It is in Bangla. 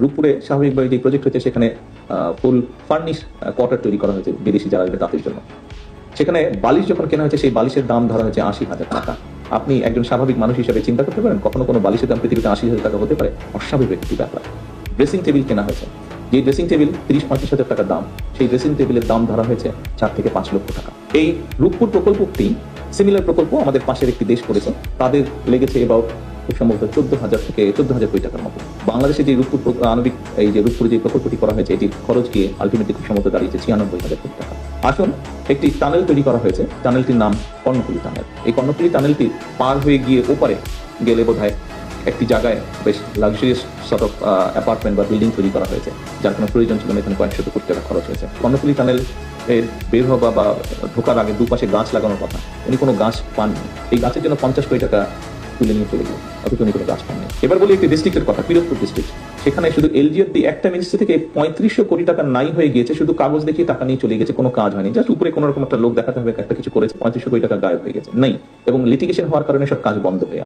রূপপুরে স্বাভাবিকভাবে যে প্রজেক্ট হচ্ছে সেখানে ফুল ফার্নিশ কোয়ার্টার তৈরি করা হয়েছে বিদেশি যারা আসবে তাদের জন্য। সেখানে বালিশ যখন কেনা হয়েছে সেই বালিশের দাম ধরা হয়েছে ৮০,০০০ টাকা। আপনি একজন স্বাভাবিক মানুষ হিসেবে চিন্তা করতে পারেন কখনো কোনো বালিশের দাম পৃথিবীতে ৮০,০০০ টাকা হতে পারে? অস্বাভাবিক একটি ব্যাপার। ড্রেসিং টেবিল কেনা হয়েছে, যে ড্রেসিং টেবিল ৩০-৩৫,০০০ টাকার দাম, সেই ড্রেসিং টেবিলের দাম ধরা হয়েছে ৪ থেকে ৫ লক্ষ টাকা। এই রূপপুর প্রকল্পটি সিমিলার প্রকল্প আমাদের পাশের একটি দেশ করেছে, তাদের লেগেছে এবার খুব সম্ভবত ১৪,০০০ থেকে ১৪,০০০ কোটি টাকার মতো। বাংলাদেশে যে রূপপুর আণবিক এই যে রূপপুরে যে প্রকল্পটি করা হয়েছে এটির খরচ গিয়ে আলটিমেটলি খুব সম্ভবত দাঁড়িয়েছে ৯৬,০০০ কোটি টাকা। আসুন, একটি টানেল তৈরি করা হয়েছে, টানেলটির নাম কর্ণফুলী টানেল। এই কর্ণফুলী টানেলটি পার হয়ে গিয়ে ওপারে গেলে বোধহয় একটি জায়গায় বেশ লাক্সারিয়াস সর্ট অফ অ্যাপার্টমেন্ট বা বিল্ডিং তৈরি করা হয়েছে, যার কোনো প্রয়োজন ছিল না। এখানে কয়েকশত কোটি টাকা খরচ হয়েছে। কর্ণফুলী টানেল এর বের হওয়া বা ঢোকার আগে দুপাশে গাছ লাগানোর কথা, উনি কোনো গাছ পাননি। এই গাছের জন্য ৫০ কোটি টাকা তুলে নিয়ে চলে গেল, অথচ উনি কোনো গাছ পাননি। এবার বলি একটি ডিস্ট্রিক্টের কথা, পিরোজপুর ডিস্ট্রিক্ট। সেখানে শুধু এলজিআর দিয়ে একটা মিনিস্ট্রি থেকে ৩৫০০ কোটি টাকা নাই হয়ে গিয়েছে, শুধু কাগজ দেখিয়ে টাকা নিয়ে চলে গেছে, কোনো কাজ হয়নি। জাস্ট উপরে কোনো রকম একটা লোক দেখাতে হবে একটা কিছু করেছে, ৩৫০০ কোটি টাকা গায়েব হয়ে গেছে, নেই। এবং লিটিগেশন হওয়ার কারণে সব কাজ বন্ধ হয়ে